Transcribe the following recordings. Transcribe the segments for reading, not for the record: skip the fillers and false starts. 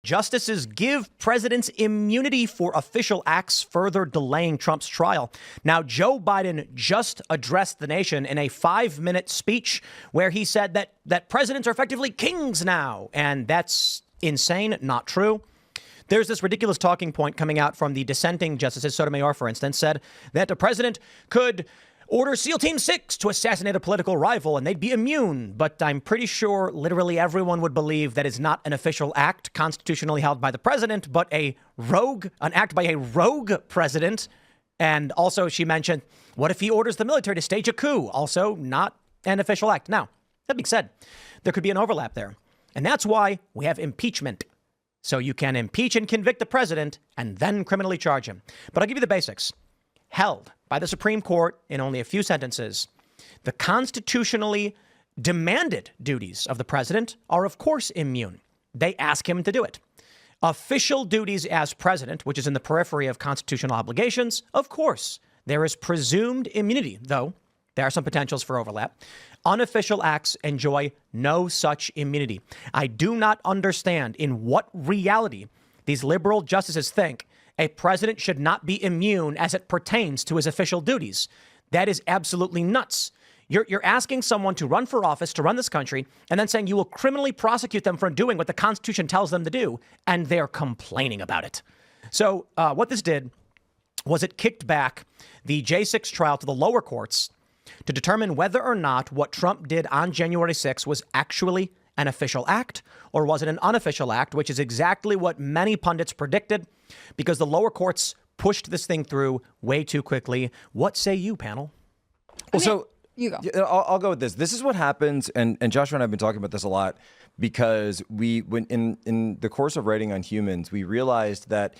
Justices give presidents immunity for official acts, further delaying Trump's trial. Now, Joe Biden just addressed the nation in a 5-minute speech where he said that presidents are effectively kings now. And that's insane, not true. There's this ridiculous talking point coming out from the dissenting justices. Sotomayor, for instance, said that the president could order SEAL Team 6 to assassinate a political rival and they'd be immune. But I'm pretty sure literally everyone would believe that is not an official act constitutionally held by the president, but an act by a rogue president. And also she mentioned, what if he orders the military to stage a coup? Also not an official act. Now, that being said, there could be an overlap there. And that's why we have impeachment. So you can impeach and convict the president and then criminally charge him. But I'll give you the basics. Held by the Supreme Court in only a few sentences, the constitutionally demanded duties of the president are, of course, immune. They ask him to do it. Official duties as president, which is in the periphery of constitutional obligations, of course, there is presumed immunity, though there are some potentials for overlap. Unofficial acts enjoy no such immunity. I do not understand in what reality these liberal justices think a president should not be immune as it pertains to his official duties. That is absolutely nuts. You're asking someone to run for office, to run this country, and then saying you will criminally prosecute them for doing what the Constitution tells them to do, and they're complaining about it. So what this did was it kicked back the J6 trial to the lower courts to determine whether or not what Trump did on January 6th was actually an official act, or was it an unofficial act, which is exactly what many pundits predicted, because the lower courts pushed this thing through way too quickly. What say you, panel? Well, so you go. I'll go with this. This is what happens, and Joshua and I have been talking about this a lot, because when in the course of writing on humans, we realized that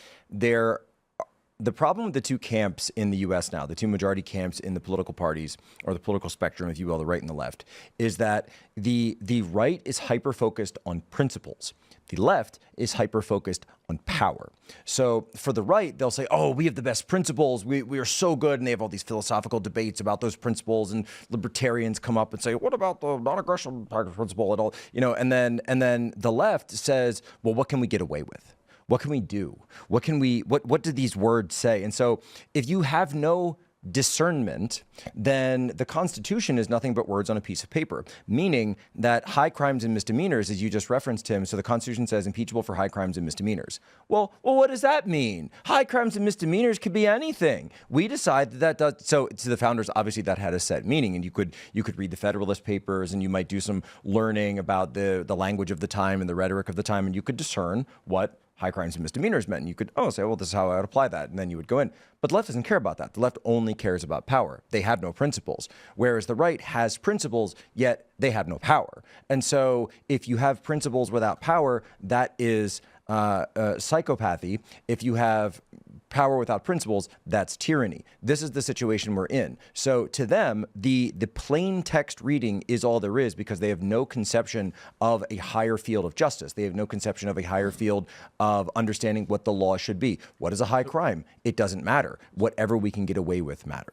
the problem with the two camps in the U.S. now, the two majority camps in the political parties, or the political spectrum, if you will, the right and the left, is that the right is hyper-focused on principles. The left is hyper-focused on power. So for the right, they'll say, oh, we have the best principles. We are so good. And they have all these philosophical debates about those principles. And libertarians come up and say, what about the non-aggression principle at all? You know, and then the left says, well, what can we get away with? What can we do? What do these words say? And so if you have no discernment, then the Constitution is nothing but words on a piece of paper, meaning that high crimes and misdemeanors, as you just referenced, Tim, so the Constitution says impeachable for high crimes and misdemeanors. Well, what does that mean? High crimes and misdemeanors could be anything. We decide that does. So to the founders, obviously that had a set meaning, and you could read the Federalist Papers, and you might do some learning about the language of the time and the rhetoric of the time, and you could discern what high crimes and misdemeanors meant. And you could, say, well, this is how I would apply that. And then you would go in. But the left doesn't care about that. The left only cares about power. They have no principles. Whereas the right has principles, yet they have no power. And so if you have principles without power, that is psychopathy. If you have power without principles, that's tyranny. This is the situation we're in. So to them, the plain text reading is all there is, because they have no conception of a higher field of justice. They have no conception of a higher field of understanding what the law should be. What is a high crime? It doesn't matter. Whatever we can get away with matters.